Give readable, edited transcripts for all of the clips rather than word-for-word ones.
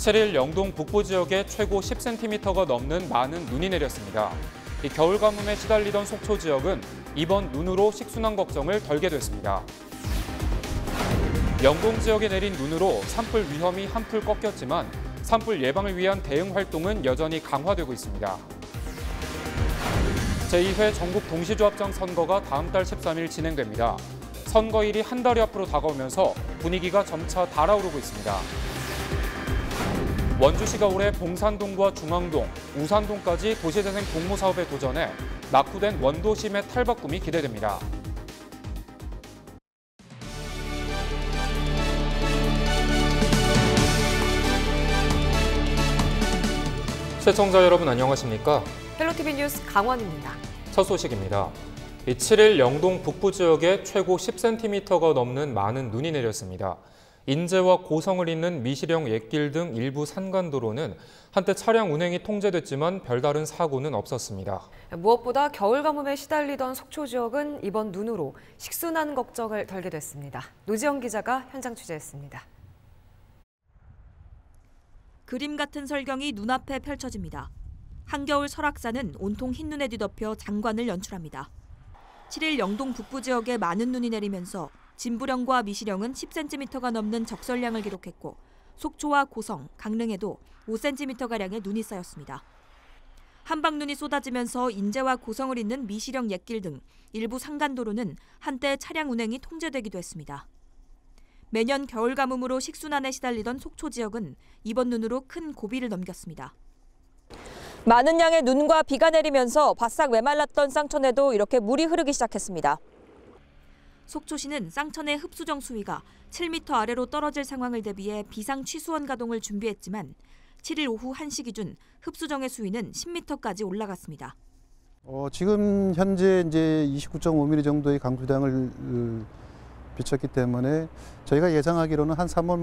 7일 영동 북부 지역에 최고 10cm가 넘는 많은 눈이 내렸습니다. 이 겨울 가뭄에 시달리던 속초 지역은 이번 눈으로 식순환 걱정을 덜게 됐습니다. 영동 지역에 내린 눈으로 산불 위험이 한풀 꺾였지만 산불 예방을 위한 대응 활동은 여전히 강화되고 있습니다. 제2회 전국 동시조합장 선거가 다음 달 13일 진행됩니다. 선거일이 한 달여 앞으로 다가오면서 분위기가 점차 달아오르고 있습니다. 원주시가 올해 봉산동과 중앙동, 우산동까지 도시재생 공모 사업에 도전해 낙후된 원도심의 탈바꿈이 기대됩니다. 시청자 여러분 안녕하십니까? 헬로티비 뉴스 강원입니다. 첫 소식입니다. 7일 영동 북부 지역에 최고 10cm가 넘는 많은 눈이 내렸습니다. 인제와 고성을 잇는 미시령 옛길 등 일부 산간도로는 한때 차량 운행이 통제됐지만 별다른 사고는 없었습니다. 무엇보다 겨울 가뭄에 시달리던 속초 지역은 이번 눈으로 식순환 걱정을 덜게 됐습니다. 노지영 기자가 현장 취재했습니다. 그림 같은 설경이 눈앞에 펼쳐집니다. 한겨울 설악산은 온통 흰눈에 뒤덮여 장관을 연출합니다. 7일 영동 북부 지역에 많은 눈이 내리면서 진부령과 미시령은 10cm가 넘는 적설량을 기록했고 속초와 고성, 강릉에도 5cm가량의 눈이 쌓였습니다. 한방눈이 쏟아지면서 인제와 고성을 잇는 미시령 옛길 등 일부 산간도로는 한때 차량 운행이 통제되기도 했습니다. 매년 겨울 가뭄으로 식순환에 시달리던 속초 지역은 이번 눈으로 큰 고비를 넘겼습니다. 많은 양의 눈과 비가 내리면서 바싹 메말랐던 쌍천에도 이렇게 물이 흐르기 시작했습니다. 속초시는 쌍천의 흡수정 수위가 7m 아래로 떨어질 상황을 대비해 비상 취수원 가동을 준비했지만 7일 오후 1시 기준 흡수정의 수위는 10m까지 올라갔습니다. 지금 현재 이제 29.5mm 정도의 강수량을 비쳤기 때문에 저희가 예상하기로는 한 3월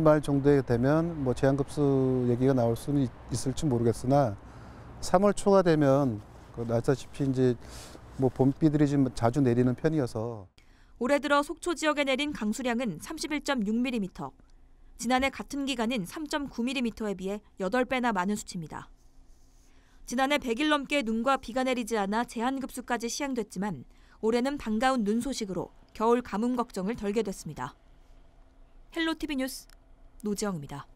말 정도에 되면 뭐 제한급수 얘기가 나올 수는 있을지 모르겠으나 3월 초가 되면 아시다시피 이제 뭐 봄비들이 좀 자주 내리는 편이어서 올해 들어 속초 지역에 내린 강수량은 31.6mm, 지난해 같은 기간인 3.9mm에 비해 8배나 많은 수치입니다. 지난해 100일 넘게 눈과 비가 내리지 않아 제한급수까지 시행됐지만 올해는 반가운 눈 소식으로 겨울 가뭄 걱정을 덜게 됐습니다. 헬로티비 뉴스 노지영입니다.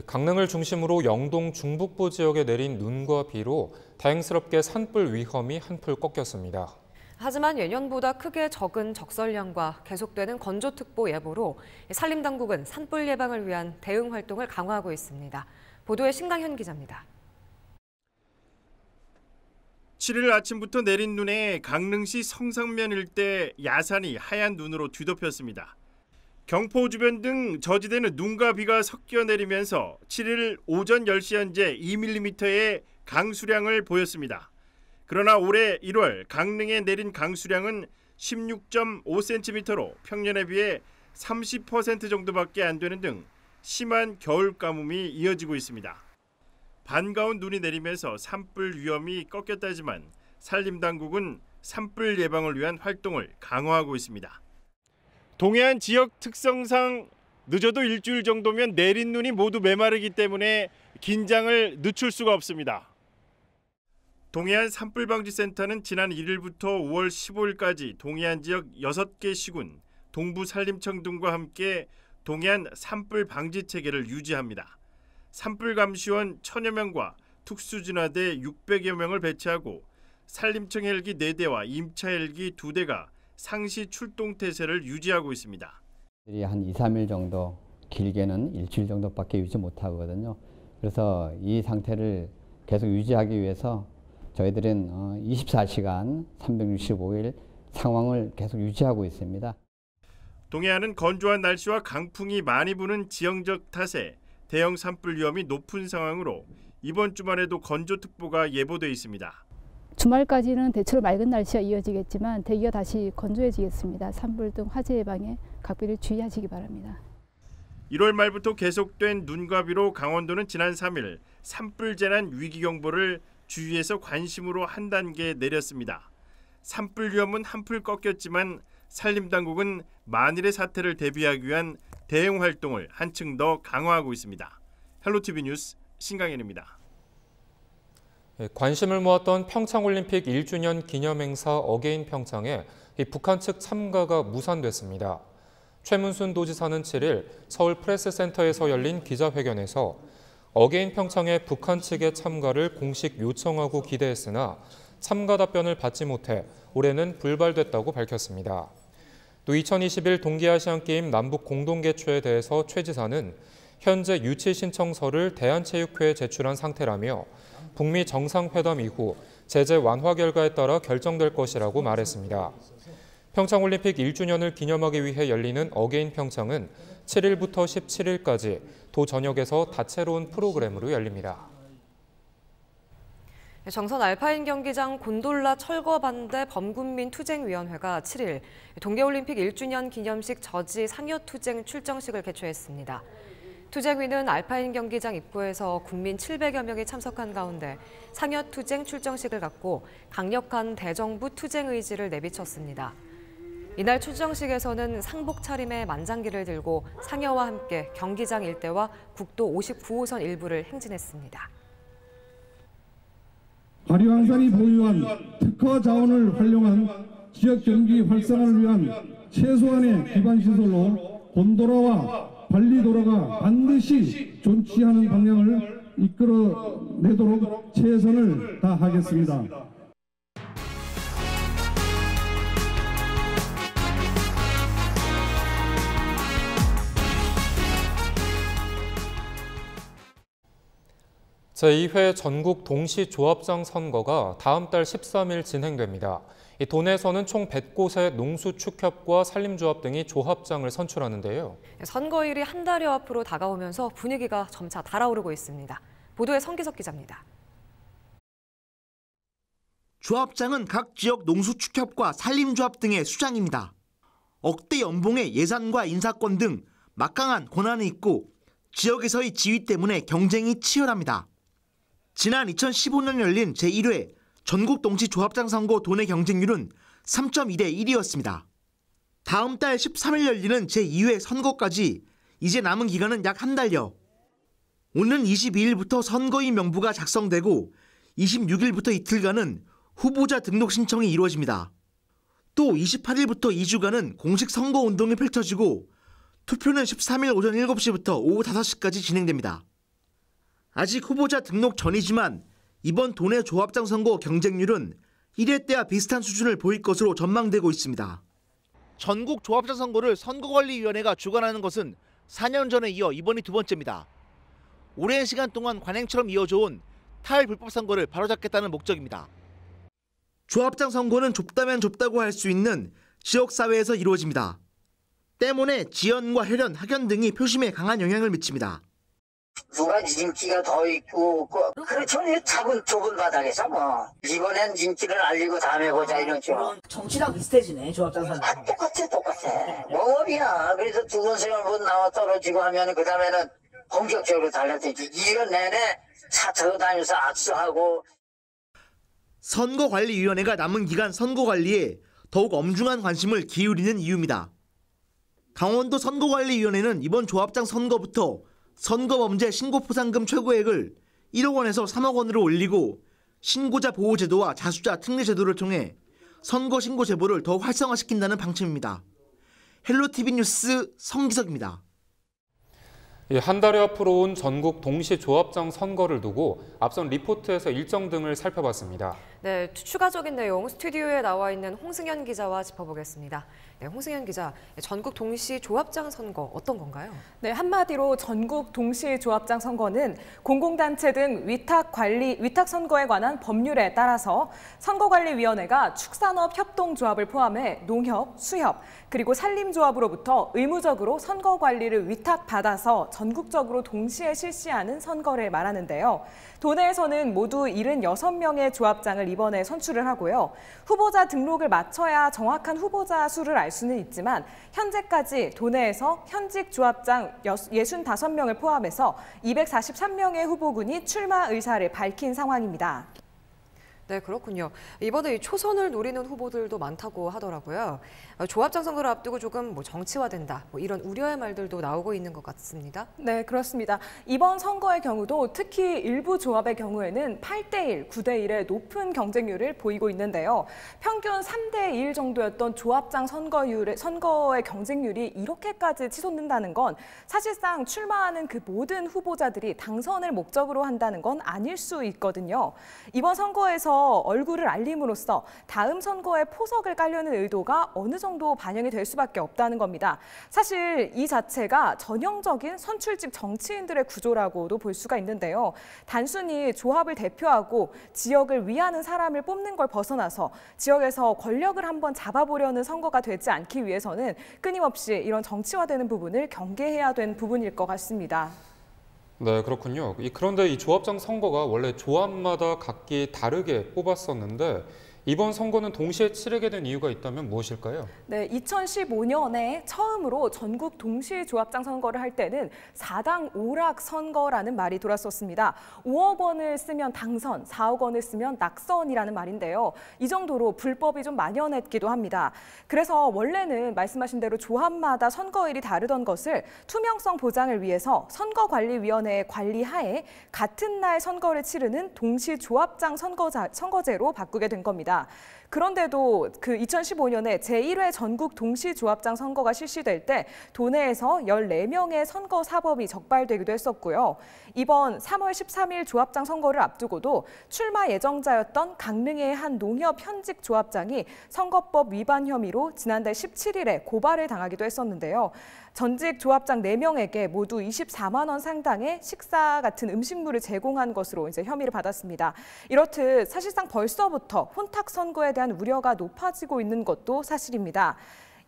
강릉을 중심으로 영동 중북부 지역에 내린 눈과 비로 다행스럽게 산불 위험이 한풀 꺾였습니다. 하지만 예년보다 크게 적은 적설량과 계속되는 건조특보 예보로 산림당국은 산불 예방을 위한 대응 활동을 강화하고 있습니다. 보도에 신강현 기자입니다. 7일 아침부터 내린 눈에 강릉시 성상면 일대 야산이 하얀 눈으로 뒤덮였습니다. 경포 주변 등 저지대는 눈과 비가 섞여 내리면서 7일 오전 10시 현재 2mm의 강수량을 보였습니다. 그러나 올해 1월 강릉에 내린 강수량은 16.5cm로 평년에 비해 30% 정도밖에 안 되는 등 심한 겨울 가뭄이 이어지고 있습니다. 반가운 눈이 내리면서 산불 위험이 꺾였다지만 산림당국은 산불 예방을 위한 활동을 강화하고 있습니다. 동해안 지역 특성상 늦어도 일주일 정도면 내린 눈이 모두 메마르기 때문에 긴장을 늦출 수가 없습니다. 동해안 산불방지센터는 지난 1일부터 5월 15일까지 동해안 지역 6개 시군, 동부산림청 등과 함께 동해안 산불 방지 체계를 유지합니다. 산불 감시원 1000여 명과 특수진화대 600여 명을 배치하고 산림청 헬기 4대와 임차 헬기 2대가 상시 출동 태세를 유지하고 있습니다. 한 2, 3일 정도, 길게는 일주일 정도밖에 유지 못하거든요. 그래서 이 상태를 계속 유지하기 위해서 저희들은 24시간 365일 상황을 계속 유지하고 있습니다. 동해안은 건조한 날씨와 강풍이 많이 부는 지형적 탓에 대형 산불 위험이 높은 상황으로 이번 주말에도 건조특보가 예보돼 있습니다. 주말까지는 대체로 맑은 날씨가 이어지겠지만 대기가 다시 건조해지겠습니다. 산불 등 화재 예방에 각별히 주의하시기 바랍니다. 1월 말부터 계속된 눈과 비로 강원도는 지난 3일 산불 재난 위기경보를 주위에서 관심으로 한 단계 내렸습니다. 산불 위험은 한풀 꺾였지만 산림당국은 만일의 사태를 대비하기 위한 대응 활동을 한층 더 강화하고 있습니다. 헬로티비 뉴스 신강현입니다. 관심을 모았던 평창올림픽 1주년 기념행사 어게인 평창에 북한 측 참가가 무산됐습니다. 최문순 도지사는 7일 서울 프레스센터에서 열린 기자회견에서 어게인 평창의 북한 측의 참가를 공식 요청하고 기대했으나 참가 답변을 받지 못해 올해는 불발됐다고 밝혔습니다. 또 2021 동계아시안게임 남북 공동개최에 대해서 최 지사는 현재 유치 신청서를 대한체육회에 제출한 상태라며 북미 정상회담 이후 제재 완화 결과에 따라 결정될 것이라고 말했습니다. 평창올림픽 1주년을 기념하기 위해 열리는 어게인 평창은 7일부터 17일까지 도 전역에서 다채로운 프로그램으로 열립니다. 정선 알파인 경기장 곤돌라 철거 반대 범군민 투쟁위원회가 7일 동계올림픽 1주년 기념식 저지 상여투쟁 출정식을 개최했습니다. 투쟁위는 알파인 경기장 입구에서 국민 700여 명이 참석한 가운데 상여투쟁 출정식을 갖고 강력한 대정부 투쟁 의지를 내비쳤습니다. 이날 출정식에서는 상복 차림의 만장기를 들고 상여와 함께 경기장 일대와 국도 59호선 일부를 행진했습니다. 화려항산이 보유한 특화 자원을 활용한 지역 경기 활성화를 위한 최소한의 기반 시설로 곤도라와 발리도로가 반드시 존치하는 방향을 이끌어내도록 최선을 다하겠습니다. 제2회 전국 동시조합장 선거가 다음 달 13일 진행됩니다. 이 도내에서는 총 100곳의 농수축협과 산림조합 등이 조합장을 선출하는데요. 선거일이 한 달여 앞으로 다가오면서 분위기가 점차 달아오르고 있습니다. 보도에 성기석 기자입니다. 조합장은 각 지역 농수축협과 산림조합 등의 수장입니다. 억대 연봉의 예산과 인사권 등 막강한 권한이 있고 지역에서의 지위 때문에 경쟁이 치열합니다. 지난 2015년 열린 제1회 전국 동시조합장 선거 도내 경쟁률은 3.1대 1이었습니다. 다음 달 13일 열리는 제2회 선거까지 이제 남은 기간은 약 한 달여. 오는 22일부터 선거인 명부가 작성되고 26일부터 이틀간은 후보자 등록 신청이 이루어집니다. 또 28일부터 2주간은 공식 선거운동이 펼쳐지고 투표는 13일 오전 7시부터 오후 5시까지 진행됩니다. 아직 후보자 등록 전이지만 이번 도내 조합장 선거 경쟁률은 1회 때와 비슷한 수준을 보일 것으로 전망되고 있습니다. 전국 조합장 선거를 선거관리위원회가 주관하는 것은 4년 전에 이어 이번이 두 번째입니다. 오랜 시간 동안 관행처럼 이어져온 탈불법 선거를 바로잡겠다는 목적입니다. 조합장 선거는 좁다면 좁다고 할 수 있는 지역사회에서 이루어집니다. 때문에 지연과 혈연, 학연 등이 표심에 강한 영향을 미칩니다. 누가 인기가 더 있고 그렇죠. 좁은 바닥에서 뭐 이번엔 인기를 알리고 다음에 보자 이러죠. 정치랑 비슷해지네 조합장 선거. 똑같아. 농업이야. 그래서 두 번 세 번 나와 떨어지고 하면 그 다음에는 본격적으로 달라지지. 1년 내내 차 타고 다니면서 악수하고. 선거관리위원회가 남은 기간 선거관리에 더욱 엄중한 관심을 기울이는 이유입니다. 강원도 선거관리위원회는 이번 조합장 선거부터 선거범죄 신고포상금 최고액을 1억 원에서 3억 원으로 올리고 신고자 보호제도와 자수자 특례제도를 통해 선거 신고 제보를 더 활성화시킨다는 방침입니다. 헬로티비 뉴스 성기석입니다. 한 달여 앞으로 온 전국 동시조합장 선거를 두고 앞선 리포트에서 일정 등을 살펴봤습니다. 네, 추가적인 내용 스튜디오에 나와 있는 홍승현 기자와 짚어보겠습니다. 네, 홍승현 기자, 전국 동시조합장 선거 어떤 건가요? 네, 한마디로 전국 동시조합장 선거는 공공단체 등 위탁 선거에 관한 법률에 따라서 선거관리위원회가 축산업협동조합을 포함해 농협, 수협, 그리고 산림조합으로부터 의무적으로 선거관리를 위탁받아서 전국적으로 동시에 실시하는 선거를 말하는데요. 도내에서는 모두 76명의 조합장을 이번에 선출을 하고요. 후보자 등록을 마쳐야 정확한 후보자 수를 알 수는 있지만 현재까지 도내에서 현직 조합장 65명을 포함해서 243명의 후보군이 출마 의사를 밝힌 상황입니다. 네, 그렇군요. 이번에 이 초선을 노리는 후보들도 많다고 하더라고요. 조합장 선거를 앞두고 조금 정치화된다, 이런 우려의 말들도 나오고 있는 것 같습니다. 네, 그렇습니다. 이번 선거의 경우도 특히 일부 조합의 경우에는 8대1, 9대1의 높은 경쟁률을 보이고 있는데요. 평균 3대1 정도였던 조합장 선거의 경쟁률이 이렇게까지 치솟는다는 건 사실상 출마하는 그 모든 후보자들이 당선을 목적으로 한다는 건 아닐 수 있거든요. 이번 선거에서 얼굴을 알림으로써 다음 선거에 포석을 깔려는 의도가 어느 정도 반영이 될 수밖에 없다는 겁니다. 사실 이 자체가 전형적인 선출직 정치인들의 구조라고도 볼 수가 있는데요. 단순히 조합을 대표하고 지역을 위하는 사람을 뽑는 걸 벗어나서 지역에서 권력을 한번 잡아보려는 선거가 되지 않기 위해서는 끊임없이 이런 정치화되는 부분을 경계해야 되는 부분일 것 같습니다. 네, 그렇군요. 그런데 이 조합장 선거가 원래 조합마다 각기 다르게 뽑았었는데 이번 선거는 동시에 치르게 된 이유가 있다면 무엇일까요? 네, 2015년에 처음으로 전국 동시 조합장 선거를 할 때는 4당 5락 선거라는 말이 돌았었습니다. 5억 원을 쓰면 당선, 4억 원을 쓰면 낙선이라는 말인데요. 이 정도로 불법이 좀 만연했기도 합니다. 그래서 원래는 말씀하신 대로 조합마다 선거일이 다르던 것을 투명성 보장을 위해서 선거관리위원회의 관리하에 같은 날 선거를 치르는 동시 조합장 선거제로 바꾸게 된 겁니다. 그런데도 그 2015년에 제1회 전국 동시조합장 선거가 실시될 때 도내에서 14명의 선거 사범이 적발되기도 했었고요. 이번 3월 13일 조합장 선거를 앞두고도 출마 예정자였던 강릉의 한 농협 현직 조합장이 선거법 위반 혐의로 지난달 17일에 고발을 당하기도 했었는데요. 전직 조합장 4명에게 모두 24만 원 상당의 식사 같은 음식물을 제공한 것으로 혐의를 받았습니다. 이렇듯 사실상 벌써부터 혼탁 선거에 대한 우려가 높아지고 있는 것도 사실입니다.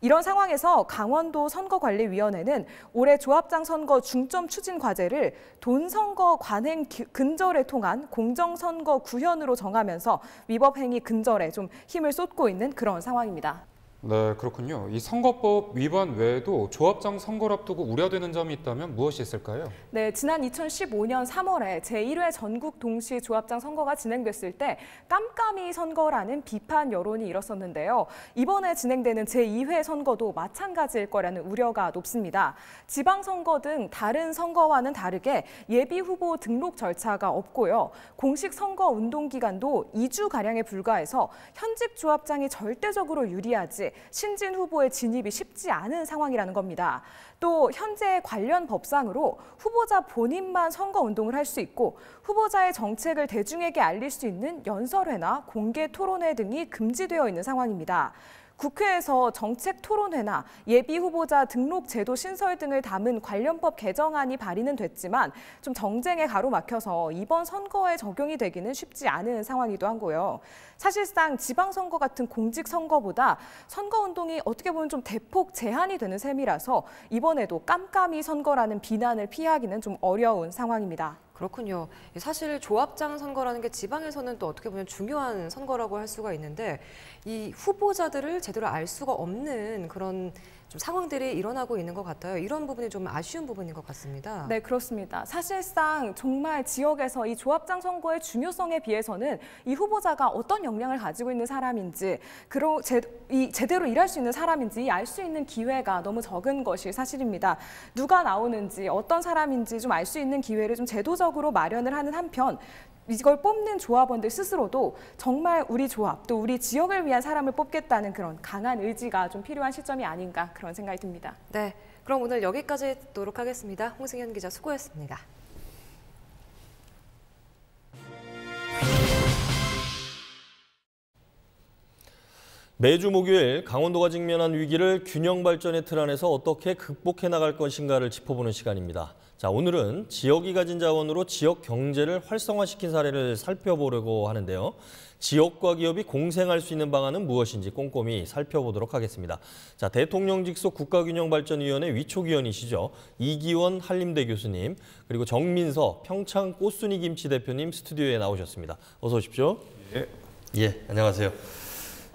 이런 상황에서 강원도 선거관리위원회는 올해 조합장 선거 중점 추진 과제를 돈선거 관행 근절에 통한 공정선거 구현으로 정하면서 위법 행위 근절에 좀 힘을 쏟고 있는 그런 상황입니다. 네, 그렇군요. 이 선거법 위반 외에도 조합장 선거를 앞두고 우려되는 점이 있다면 무엇이 있을까요? 네, 지난 2015년 3월에 제1회 전국 동시 조합장 선거가 진행됐을 때 깜깜이 선거라는 비판 여론이 일었었는데요. 이번에 진행되는 제2회 선거도 마찬가지일 거라는 우려가 높습니다. 지방선거 등 다른 선거와는 다르게 예비 후보 등록 절차가 없고요. 공식 선거 운동 기간도 2주가량에 불과해서 현직 조합장이 절대적으로 유리하지 신진 후보의 진입이 쉽지 않은 상황이라는 겁니다. 또 현재 관련 법상으로 후보자 본인만 선거운동을 할 수 있고 후보자의 정책을 대중에게 알릴 수 있는 연설회나 공개 토론회 등이 금지되어 있는 상황입니다. 국회에서 정책 토론회나 예비 후보자 등록 제도 신설 등을 담은 관련법 개정안이 발의는 됐지만 좀 정쟁에 가로막혀서 이번 선거에 적용이 되기는 쉽지 않은 상황이기도 하고요. 사실상 지방선거 같은 공직선거보다 선거운동이 어떻게 보면 좀 대폭 제한이 되는 셈이라서 이번에도 깜깜이 선거라는 비난을 피하기는 좀 어려운 상황입니다. 그렇군요. 사실 조합장 선거라는 게 지방에서는 또 어떻게 보면 중요한 선거라고 할 수가 있는데 이 후보자들을 제대로 알 수가 없는 그런 좀 상황들이 일어나고 있는 것 같아요. 이런 부분이 좀 아쉬운 부분인 것 같습니다. 네, 그렇습니다. 사실상 정말 지역에서 이 조합장 선거의 중요성에 비해서는 이 후보자가 어떤 역량을 가지고 있는 사람인지, 제대로 일할 수 있는 사람인지 알 수 있는 기회가 너무 적은 것이 사실입니다. 누가 나오는지, 어떤 사람인지 좀 알 수 있는 기회를 좀 제도적으로 마련을 하는 한편 이걸 뽑는 조합원들 스스로도 정말 우리 조합, 또 우리 지역을 위한 사람을 뽑겠다는 그런 강한 의지가 좀 필요한 시점이 아닌가 그런 생각이 듭니다. 네, 그럼 오늘 여기까지 듣도록 하겠습니다. 홍승현 기자 수고했습니다. 매주 목요일 강원도가 직면한 위기를 균형 발전의 틀 안에서 어떻게 극복해 나갈 것인가를 짚어보는 시간입니다. 자, 오늘은 지역이 가진 자원으로 지역 경제를 활성화시킨 사례를 살펴보려고 하는데요. 지역과 기업이 공생할 수 있는 방안은 무엇인지 꼼꼼히 살펴보도록 하겠습니다. 자, 대통령 직속 국가균형발전위원회 위촉위원이시죠. 이기원 한림대 교수님, 그리고 정민서 평창 꽃순이 김치 대표님 스튜디오에 나오셨습니다. 어서 오십시오. 예. 예, 안녕하세요.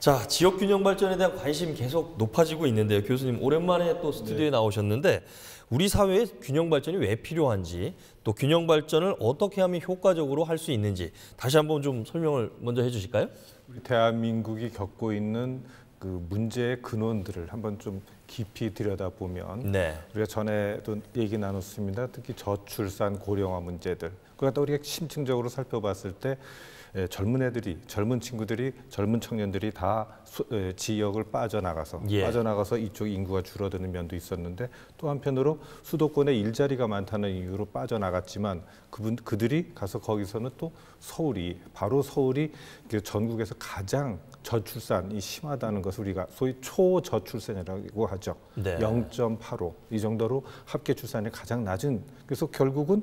자, 지역 균형 발전에 대한 관심 계속 높아지고 있는데요. 교수님, 오랜만에 또 스튜디오에 나오셨는데 우리 사회에 균형 발전이 왜 필요한지, 또 균형 발전을 어떻게 하면 효과적으로 할 수 있는지 다시 한번 좀 설명을 먼저 해주실까요? 우리 대한민국이 겪고 있는 그 문제의 근원들을 한번 좀 깊이 들여다보면 우리가 전에도 얘기 나눴습니다. 특히 저출산, 고령화 문제들. 그걸 갖다 우리가 심층적으로 살펴봤을 때 젊은 애들이, 젊은 친구들이, 젊은 청년들이 다 지역을 빠져나가서 이쪽 인구가 줄어드는 면도 있었는데, 또 한편으로 수도권에 일자리가 많다는 이유로 빠져나갔지만 그들이 가서 거기서는 또 바로 서울이 전국에서 가장 저출산이 심하다는 것을 우리가 소위 초저출산이라고 하죠. 0.85 이 정도로 합계 출산이 가장 낮은. 그래서 결국은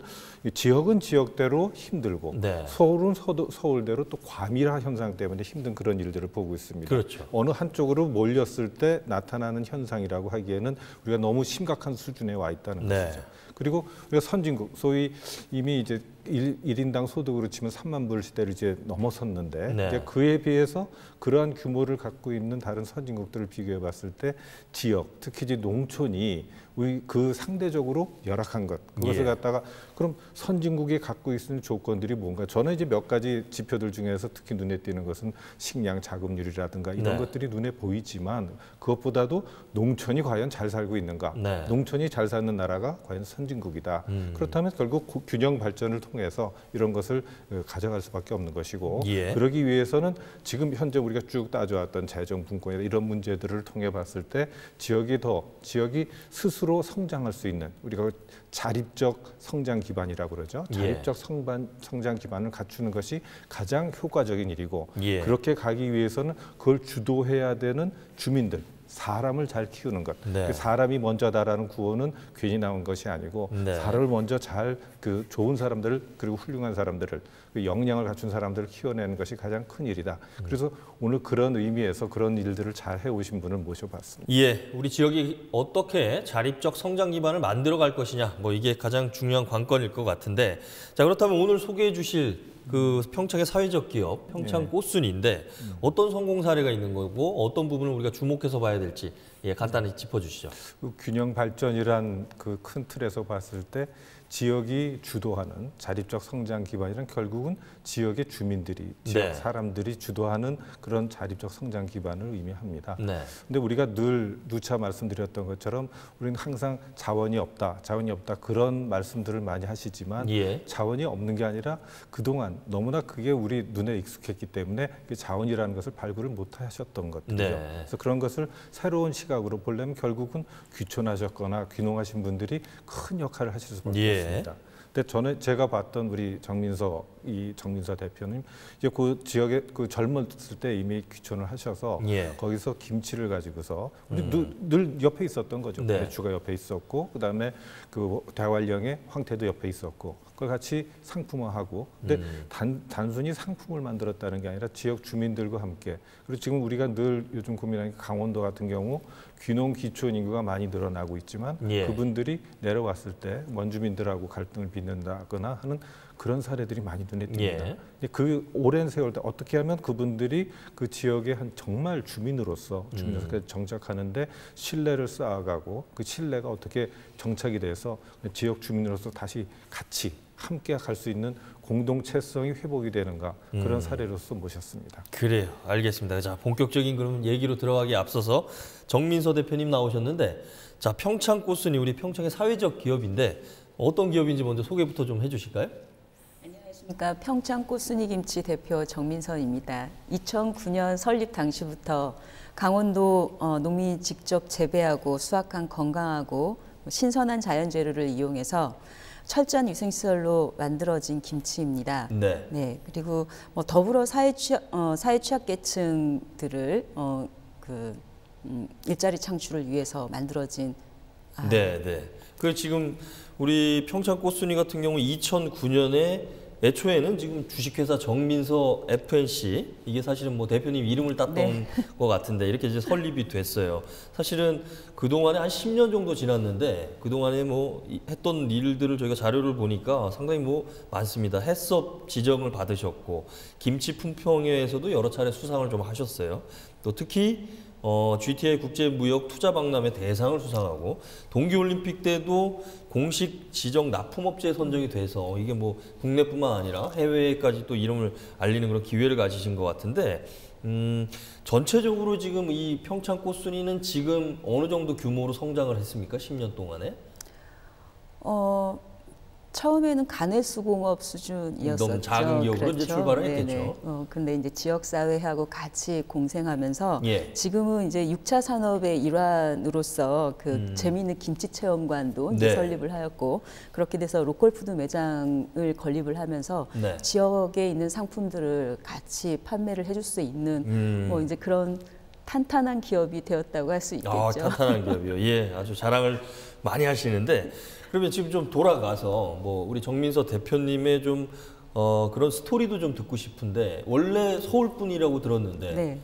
지역은 지역대로 힘들고 서울은 서울대로 또 과밀화 현상 때문에 힘든 그런 일들을 보고 있습니다. 그렇죠. 어느 한쪽으로 몰렸을 때 나타나는 현상이라고 하기에는 우리가 너무 심각한 수준에 와 있다는 것이죠. 그리고 우리가 선진국, 소위 이미 이제 1인당 소득으로 치면 3만 불 시대를 이제 넘어섰는데 이제 그에 비해서 그러한 규모를 갖고 있는 다른 선진국들을 비교해 봤을 때 지역, 특히 이제 농촌이 그 상대적으로 열악한 것, 그것을 갖다가 그럼 선진국이 갖고 있는 조건들이 뭔가. 저는 이제 몇 가지 지표들 중에서 특히 눈에 띄는 것은 식량 자급률이라든가 이런 것들이 눈에 보이지만 그것보다도 농촌이 과연 잘 살고 있는가, 농촌이 잘 사는 나라가 과연 선진국이다. 그렇다면 결국 균형 발전을 통해서 이런 것을 가져갈 수밖에 없는 것이고, 그러기 위해서는 지금 현재 우리가 쭉 따져왔던 재정 분권이나 이런 문제들을 통해 봤을 때 지역이 스스로 성장할 수 있는, 우리가 자립적 성장 기반이라고 그러죠. 자립적 성장 기반을 갖추는 것이 가장 효과적인 일이고, 그렇게 가기 위해서는 그걸 주도해야 되는 주민들, 사람을 잘 키우는 것. 사람이 먼저다라는 구호는 괜히 나온 것이 아니고 사람을 먼저 잘 좋은 사람들, 그리고 훌륭한 사람들을, 역량을 갖춘 사람들을 키워내는 것이 가장 큰 일이다. 그래서 오늘 그런 의미에서 그런 일들을 잘 해오신 분을 모셔봤습니다. 우리 지역이 어떻게 자립적 성장 기반을 만들어갈 것이냐, 이게 가장 중요한 관건일 것 같은데, 자, 그렇다면 오늘 소개해 주실 그 평창의 사회적 기업, 평창 꽃순이인데 어떤 성공 사례가 있는 거고 어떤 부분을 우리가 주목해서 봐야 될지 간단히 짚어주시죠. 균형 발전이란 그 큰 틀에서 봤을 때 지역이 주도하는 자립적 성장 기반이란 결국은 지역의 주민들이, 지역 사람들이 주도하는 그런 자립적 성장 기반을 의미합니다. 근데 우리가 늘 누차 말씀드렸던 것처럼 우리는 항상 자원이 없다 그런 말씀들을 많이 하시지만 자원이 없는 게 아니라 그동안 너무나 그게 우리 눈에 익숙했기 때문에 그 자원이라는 것을 발굴을 못 하셨던 것들이죠. 그래서 그런 것을 새로운 시각으로 보려면 결국은 귀촌하셨거나 귀농하신 분들이 큰 역할을 하실 수밖에 없습니다. 근데 제가 봤던 우리 정민서 대표님, 이제 그 지역에 젊었을 때 이미 귀촌을 하셔서 거기서 김치를 가지고서 우리 늘 옆에 있었던 거죠. 배추가 옆에 있었고, 그다음에 그 대관령에 황태도 옆에 있었고, 그걸 같이 상품화하고, 근데 단순히 상품을 만들었다는 게 아니라 지역 주민들과 함께. 그리고 지금 우리가 늘 요즘 고민하는 게 강원도 같은 경우 귀농 귀촌 인구가 많이 늘어나고 있지만 그분들이 내려왔을 때 원주민들하고 갈등을 빚는다거나 하는 그런 사례들이 많이 눈에 띕니다. 그 오랜 세월 때 어떻게 하면 그분들이 그 지역의 정말 주민으로서 정착하는데 신뢰를 쌓아가고, 그 신뢰가 어떻게 정착이 돼서 지역 주민으로서 다시 같이 함께 갈 수 있는 공동체성이 회복이 되는가, 그런 사례로서 모셨습니다. 그래요. 알겠습니다. 자, 본격적인 그럼 얘기로 들어가기에 앞서서 정민서 대표님 나오셨는데, 자, 평창 꽃순이 우리 평창의 사회적 기업인데 어떤 기업인지 먼저 소개부터 좀 해주실까요? 안녕하십니까. 평창 꽃순이 김치 대표 정민서입니다. 2009년 설립 당시부터 강원도 농민이 직접 재배하고 수확한 건강하고 신선한 자연 재료를 이용해서 철저한 위생시설로 만들어진 김치입니다. 그리고 더불어 사회 취약계층들을 일자리 창출을 위해서 만들어진. 그 지금 우리 평창 꽃순이 같은 경우 2009년에 애초에는 지금 주식회사 정민서 FNC 이게 사실은 뭐 대표님 이름을 땄던 네. 것 같은데 이렇게 이제 설립이 됐어요. 사실은 그동안에 한 10년 정도 지났는데 그동안에 뭐 했던 일들을 저희가 자료를 보니까 상당히 뭐 많습니다. 해썹 지정을 받으셨고 김치 품평회에서도 여러 차례 수상을 좀 하셨어요. 또 특히 GTA 국제무역투자박람회 대상을 수상하고 동계올림픽 때도 공식 지정 납품업체에 선정이 돼서 이게 뭐 국내뿐만 아니라 해외에까지 또 이름을 알리는 그런 기회를 가지신 것 같은데 전체적으로 지금 이 평창 꽃순이는 지금 어느 정도 규모로 성장을 했습니까? 10년 동안에? 처음에는 가내수공업 수준이었었죠. 너무 작은 기업으로 그렇죠. 이제 출발을 했겠죠. 근데 이제 지역사회하고 같이 공생하면서 예. 지금은 이제 6차 산업의 일환으로서 그 재미있는 김치 체험관도 이제 네. 설립을 하였고 그렇게 돼서 로컬푸드 매장을 건립을 하면서 네. 지역에 있는 상품들을 같이 판매를 해줄 수 있는 뭐 이제 그런 탄탄한 기업이 되었다고 할 수 있겠죠. 탄탄한 기업이요. 예, 아주 자랑을 많이 하시는데 그러면 지금 좀 돌아가서 뭐 우리 정민서 대표님의 좀 그런 스토리도 좀 듣고 싶은데 원래 서울 분이라고 들었는데 네.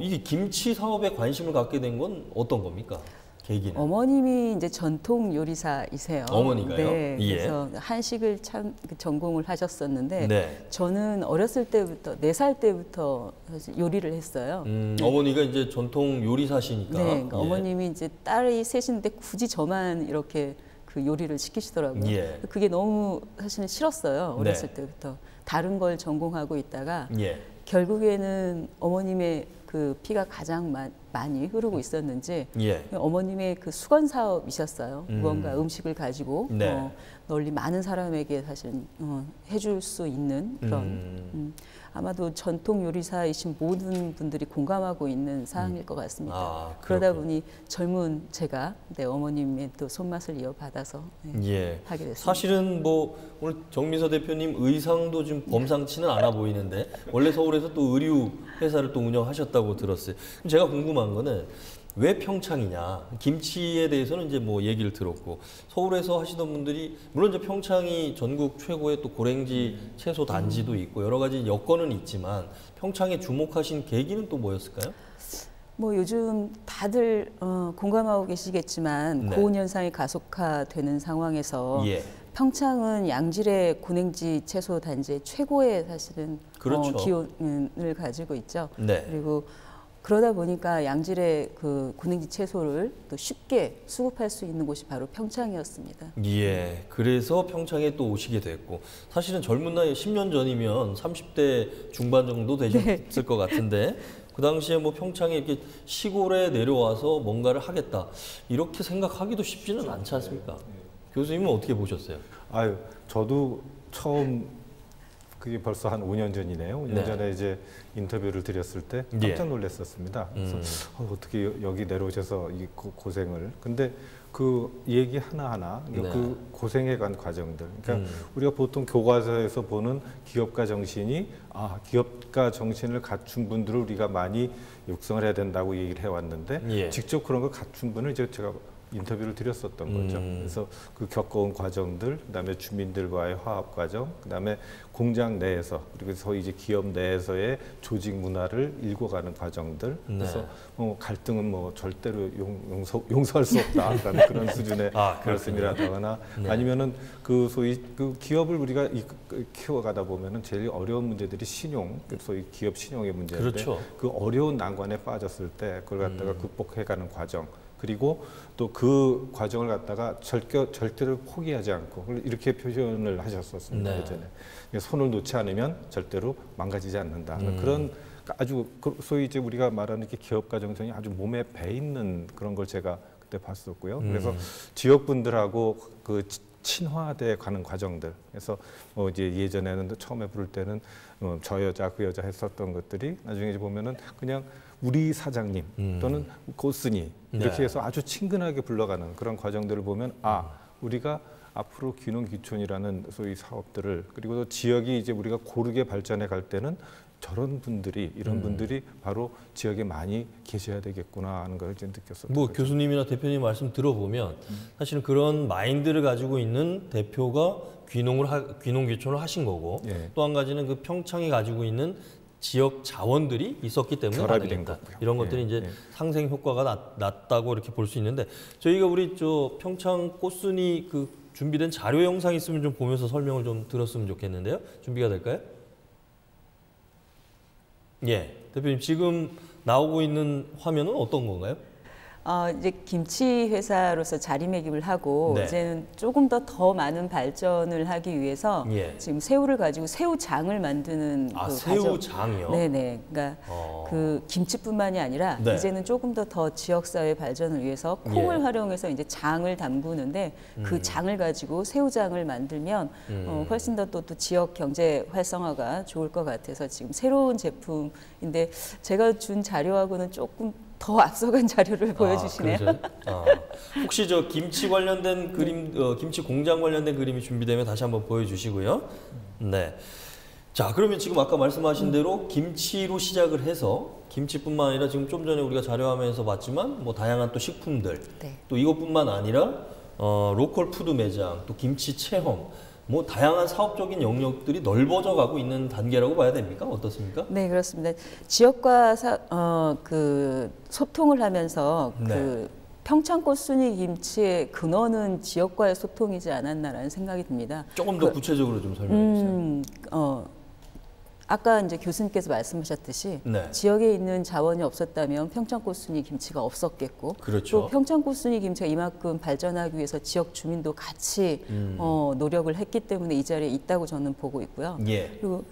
이게 김치 사업에 관심을 갖게 된 건 어떤 겁니까? 계기는? 어머님이 이제 전통 요리사이세요. 어머니가요? 네. 예. 그래서 한식을 참 전공을 하셨었는데 네. 저는 어렸을 때부터 4살 때부터 사실 요리를 했어요. 어머니가 이제 전통 요리사시니까. 네. 그러니까 예. 어머님이 이제 딸이 셋인데 굳이 저만 이렇게 그 요리를 시키시더라고요. 예. 그게 너무 사실은 싫었어요. 어렸을 네. 때부터. 다른 걸 전공하고 있다가 예. 결국에는 어머님의 그 피가 가장 많이 흐르고 있었는지 예. 어머님의 그 수건 사업이셨어요. 무언가 음식을 가지고 네. 널리 많은 사람에게 사실 해줄 수 있는 그런 아마도 전통 요리사이신 모든 분들이 공감하고 있는 사항일 것 같습니다. 그러다 보니 젊은 제가 내 어머님의 또 손맛을 이어받아서 예. 하게 됐습니다. 사실은 뭐 오늘 정민서 대표님 의상도 좀 범상치는 않아 보이는데 원래 서울에서 또 의류 회사를 또 운영하셨다고 들었어요. 그럼 제가 궁금한 거는 왜 평창이냐? 김치에 대해서는 이제 뭐 얘기를 들었고 서울에서 하시던 분들이 물론 이제 평창이 전국 최고의 또 고랭지 채소 단지도 있고 여러 가지 여건은 있지만 평창에 주목하신 계기는 또 뭐였을까요? 뭐 요즘 다들 공감하고 계시겠지만 네. 고온 현상이 가속화되는 상황에서 예. 평창은 양질의 고냉지 채소 단지의 최고의 사실은 그렇죠. 기온을 가지고 있죠. 네. 그리고 그러다 보니까 양질의 그 고냉지 채소를 또 쉽게 수급할 수 있는 곳이 바로 평창이었습니다. 예, 그래서 평창에 또 오시게 됐고 사실은 젊은 나이 10년 전이면 30대 중반 정도 되셨을 네. 것 같은데 그 당시에 뭐 평창에 이렇게 시골에 내려와서 뭔가를 하겠다 이렇게 생각하기도 쉽지는 않지 않습니까? 교수님은 어떻게 보셨어요? 아유, 저도 처음 그게 벌써 한 5년 전이네요. 5년 네. 전에 이제 인터뷰를 드렸을 때 깜짝 놀랐었습니다. 그래서 어떻게 여기 내려오셔서 이 고생을. 근데 그 얘기 하나하나 네. 그 고생해간 과정들. 그러니까 우리가 보통 교과서에서 보는 기업가 정신이 기업가 정신을 갖춘 분들을 우리가 많이 육성을 해야 된다고 얘기를 해왔는데 예. 직접 그런 걸 갖춘 분을 이제 제가 인터뷰를 드렸었던 거죠. 그래서 그 겪어온 과정들, 그다음에 주민들과의 화합 과정, 그다음에 공장 내에서 그리고 소위 이제 기업 내에서의 조직 문화를 읽어가는 과정들. 네. 그래서 갈등은 뭐 절대로 용서할 수 없다라는 그런 수준의 말씀이라거나 네. 아니면은 그 소위 그 기업을 우리가 키워가다 보면은 제일 어려운 문제들이 신용, 소위 기업 신용의 문제인데 그렇죠. 그 어려운 난관에 빠졌을 때 그걸 갖다가 극복해가는 과정. 그리고 또 그 과정을 갖다가 절대로 포기하지 않고 이렇게 표현을 하셨었습니다. 네. 예전에 손을 놓지 않으면 절대로 망가지지 않는다. 그런 아주 소위 이제 우리가 말하는 이렇게 기업가 정신이 아주 몸에 배 있는 그런 걸 제가 그때 봤었고요. 그래서 지역분들하고 그 친화돼 가는 과정들. 그래서 이제 예전에는 처음에 부를 때는 저 여자 그 여자 했었던 것들이 나중에 이제 보면은 그냥 우리 사장님 또는 고스니 이렇게 네. 해서 아주 친근하게 불러가는 그런 과정들을 보면 우리가 앞으로 귀농귀촌이라는 소위 사업들을 그리고 또 지역이 이제 우리가 고르게 발전해 갈 때는 저런 분들이 이런 분들이 바로 지역에 많이 계셔야 되겠구나 하는 걸 이제 느꼈었던 뭐 거죠. 교수님이나 대표님 말씀 들어보면 사실은 그런 마인드를 가지고 있는 대표가 귀농 귀촌을 하신 거고 예. 또 한 가지는 그 평창이 가지고 있는 지역 자원들이 있었기 때문에 결합이 된 가능했다. 거고요. 이런 것들이 예, 이제 예. 상생 효과가 났다고 이렇게 볼 수 있는데 저희가 우리 저 평창 꽃순이 그 준비된 자료 영상 있으면 좀 보면서 설명을 좀 들었으면 좋겠는데요. 준비가 될까요? 예, 대표님 지금 나오고 있는 화면은 어떤 건가요? 이제 김치 회사로서 자리매김을 하고 네. 이제는 조금 더 많은 발전을 하기 위해서 예. 지금 새우를 가지고 새우장을 만드는 그 새우장이요? 네네. 그러니까 그 김치뿐만이 아니라 네. 이제는 조금 더 지역 사회 발전을 위해서 콩을 예. 활용해서 이제 장을 담그는데 그 장을 가지고 새우장을 만들면 훨씬 더 또 지역 경제 활성화가 좋을 것 같아서 지금 새로운 제품인데 제가 준 자료하고는 조금 더 앞서간 자료를 보여주시네요. 혹시 저 김치 관련된 그림, 김치 공장 관련된 그림이 준비되면 다시 한번 보여주시고요. 네. 자, 그러면 지금 아까 말씀하신 대로 김치로 시작을 해서 김치뿐만 아니라 지금 좀 전에 우리가 자료화면에서 봤지만 뭐 다양한 또 식품들, 네. 또 이것뿐만 아니라 로컬 푸드 매장, 또 김치 체험. 뭐 다양한 사업적인 영역들이 넓어져 가고 있는 단계라고 봐야 됩니까? 어떻습니까? 네, 그렇습니다. 지역과 그 소통을 하면서 네. 그 평창 꽃순이 김치의 근원은 지역과의 소통이지 않았나라는 생각이 듭니다. 조금 더 구체적으로 좀 설명해 주세요. 아까 이제 교수님께서 말씀하셨듯이 네. 지역에 있는 자원이 없었다면 평창 꽃순이 김치가 없었겠고 그렇죠. 또 평창 꽃순이 김치가 이만큼 발전하기 위해서 지역 주민도 같이 노력을 했기 때문에 이 자리에 있다고 저는 보고 있고요. 예. 그리고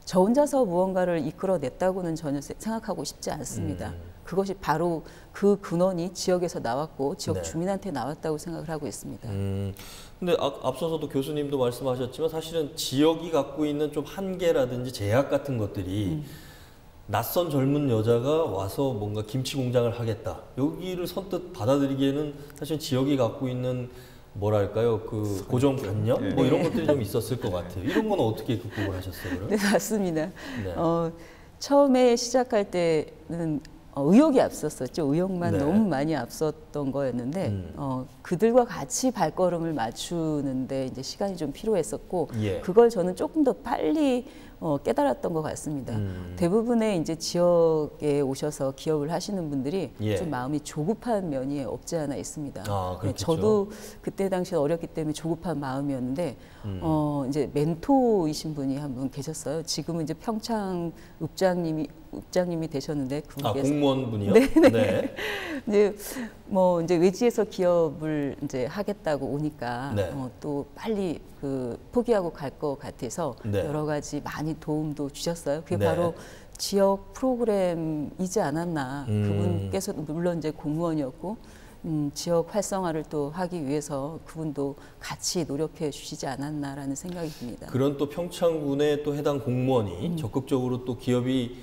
저 혼자서 무언가를 이끌어냈다고 전혀 생각하고 싶지 않습니다. 그것이 바로 그 근원이 지역에서 나왔고 지역 네. 주민한테 나왔다고 생각을 하고 있습니다. 근데 앞서서도 교수님도 말씀하셨지만 사실은 지역이 갖고 있는 좀 한계라든지 제약 같은 것들이 낯선 젊은 여자가 와서 뭔가 김치 공장을 하겠다. 여기를 선뜻 받아들이기에는 사실 지역이 갖고 있는 뭐랄까요, 그 고정관념? 네. 뭐 이런 것들이 좀 있었을 것 같아요. 이런 건 어떻게 극복을 하셨어요, 그럼? 네, 맞습니다. 네. 처음에 시작할 때는 의욕이 앞섰었죠. 의욕만 네. 너무 많이 앞섰던 거였는데 그들과 같이 발걸음을 맞추는데 이제 시간이 좀 필요했었고 예. 그걸 저는 조금 더 빨리 깨달았던 것 같습니다. 대부분의 이제 지역에 오셔서 기업을 하시는 분들이 예. 좀 마음이 조급한 면이 없지 않아 있습니다. 그렇겠죠. 저도 그때 당시에 어렸기 때문에 조급한 마음이었는데 이제 멘토이신 분이 한 분 계셨어요. 지금은 이제 평창 읍장님이 되셨는데 그분께서 공무원분이요? 네네. 네. 이제 뭐 이제 외지에서 기업을 이제 하겠다고 오니까 네. 또 빨리 그 포기하고 갈 것 같아서 네. 여러 가지 많이 도움도 주셨어요. 그게 네. 바로 지역 프로그램이지 않았나. 그분께서도 물론 이제 공무원이었고 지역 활성화를 또 하기 위해서 그분도 같이 노력해 주시지 않았나라는 생각이 듭니다. 그런 또 평창군의 또 해당 공무원이 적극적으로 또 기업이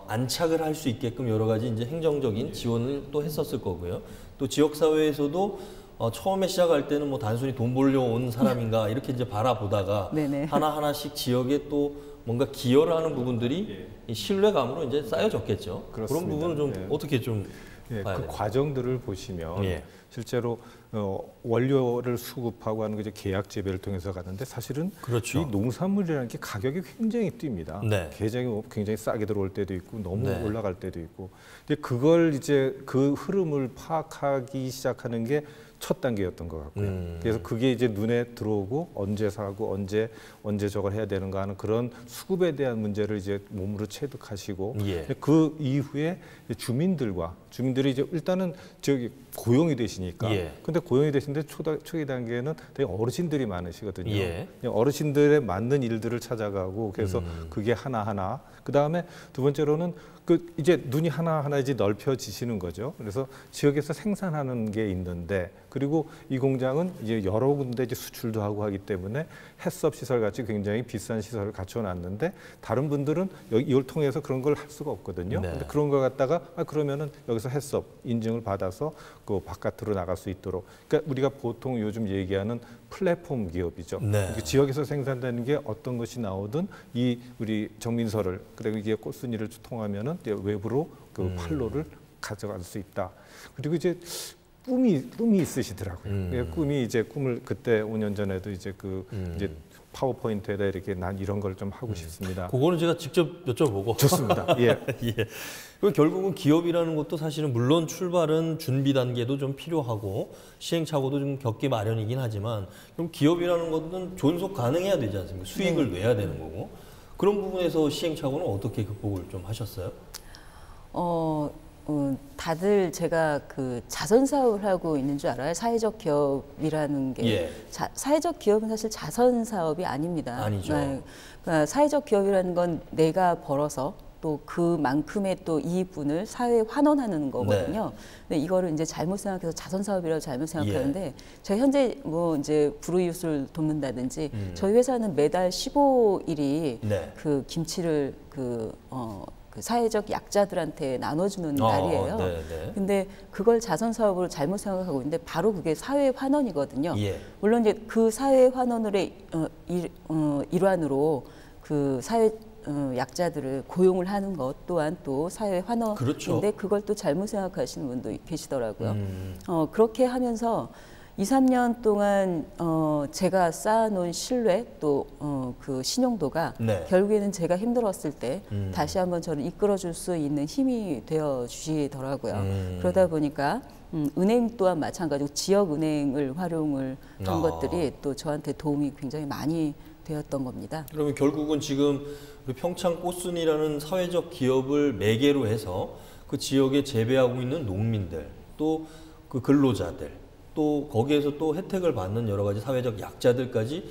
안착을 할 수 있게끔 여러 가지 이제 행정적인 지원을 또 했었을 거고요. 또 지역 사회에서도 처음에 시작할 때는 뭐 단순히 돈 벌려 온 사람인가 이렇게 이제 바라보다가 네네. 하나하나씩 지역에 또 뭔가 기여를 하는 부분들이 이 신뢰감으로 이제 쌓여졌겠죠. 그렇습니다. 그런 부분은 좀 네. 어떻게 좀 봐야 그 돼요? 과정들을 보시면 예. 실제로 원료를 수급하고 하는 게 이제 계약 재배를 통해서 가는데 사실은 그렇죠. 이 농산물이라는 게 가격이 굉장히 뜁니다. 네. 굉장히 싸게 들어올 때도 있고 너무 네. 올라갈 때도 있고. 근데 그걸 이제 그 흐름을 파악하기 시작하는 게 첫 단계였던 것 같고요. 그래서 그게 이제 눈에 들어오고 언제 사고 언제 저걸 해야 되는가 하는 그런 수급에 대한 문제를 이제 몸으로 체득하시고 예. 그 이후에 주민들이 이제 일단은 저기 고용이 되시니까. 예. 근데 고용이 되시는데 초기 단계에는 되게 어르신들이 많으시거든요. 예. 어르신들에 맞는 일들을 찾아가고 그래서 그게 하나하나. 그 다음에 두 번째로는 이제 눈이 하나하나 이제 넓혀지시는 거죠. 그래서 지역에서 생산하는 게 있는데, 그리고 이 공장은 이제 여러 군데 이제 수출도 하고 하기 때문에 해썹 시설 같이 굉장히 비싼 시설을 갖춰놨는데, 다른 분들은 이걸 통해서 그런 걸 할 수가 없거든요. 네. 근데 그런 걸 갖다가 그러면은 여기서 해썹 인증을 받아서 그 바깥으로 나갈 수 있도록. 그러니까 우리가 보통 요즘 얘기하는 플랫폼 기업이죠. 네. 지역에서 생산되는 게 어떤 것이 나오든 이 우리 정민서를, 그리고 이게 꽃순이를 통하면은 외부로 그 판로를 가져갈 수 있다. 그리고 이제 꿈이 있으시더라고요. 꿈이 이제 꿈을 그때 5년 전에도 이제 이제 파워포인트에다 이렇게 난 이런 걸 좀 하고 싶습니다. 그거는 제가 직접 여쭤보고. 좋습니다. 예. 예. 결국은 기업이라는 것도 사실은 물론 출발은 준비 단계도 좀 필요하고 시행착오도 좀 겪기 마련이긴 하지만, 그럼 기업이라는 것은 존속 가능해야 되지 않습니까? 수익을 내야 되는 거고. 그런 부분에서 시행착오는 어떻게 극복을 좀 하셨어요? 다들 제가 그 자선 사업을 하고 있는 줄 알아요. 사회적 기업이라는 게. 예. 사회적 기업은 사실 자선 사업이 아닙니다. 아니죠. 그러니까 사회적 기업이라는 건 내가 벌어서 또 그만큼의 또 이익분을 사회에 환원하는 거거든요. 근데 이거를 이제 잘못 생각해서 자선 사업이라고 잘못 생각하는데, 저희 현재 뭐 이제 불우이웃을 돕는다든지, 저희 회사는 매달 15일이 그 김치를 그 사회적 약자들한테 나눠주는 날이에요. 근데 그걸 자선 사업으로 잘못 생각하고 있는데, 바로 그게 사회 환원이거든요. 물론 이제 그 사회 환원의 일환으로 그 사회 약자들을 고용을 하는 것 또한 또 사회 환원인데, 그렇죠. 그걸 또 잘못 생각하시는 분도 계시더라고요. 그렇게 하면서 2, 3년 동안 제가 쌓아놓은 신뢰 또 그 신용도가 결국에는 제가 힘들었을 때 다시 한번 저를 이끌어줄 수 있는 힘이 되어 주시더라고요. 그러다 보니까 은행 또한 마찬가지고 지역은행을 활용을 한 것들이 또 저한테 도움이 굉장히 많이 되었던 겁니다. 그러면 결국은 지금 우리 평창 꽃순이라는 사회적 기업을 매개로 해서 그 지역에 재배하고 있는 농민들, 또 그 근로자들, 또 거기에서 또 혜택을 받는 여러 가지 사회적 약자들까지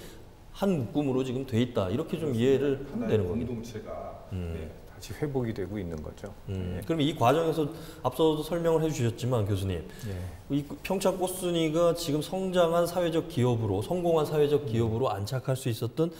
한 묶음으로 지금 돼 있다. 이렇게 좀 이해를 하면 되는 겁니다. 공동체가 다시 회복이 되고 있는 거죠. 그럼 이 과정에서 앞서도 설명을 해주셨지만 교수님, 이 평창 꽃순이가 지금 성장한 사회적 기업으로, 성공한 사회적 기업으로 안착할 수 있었던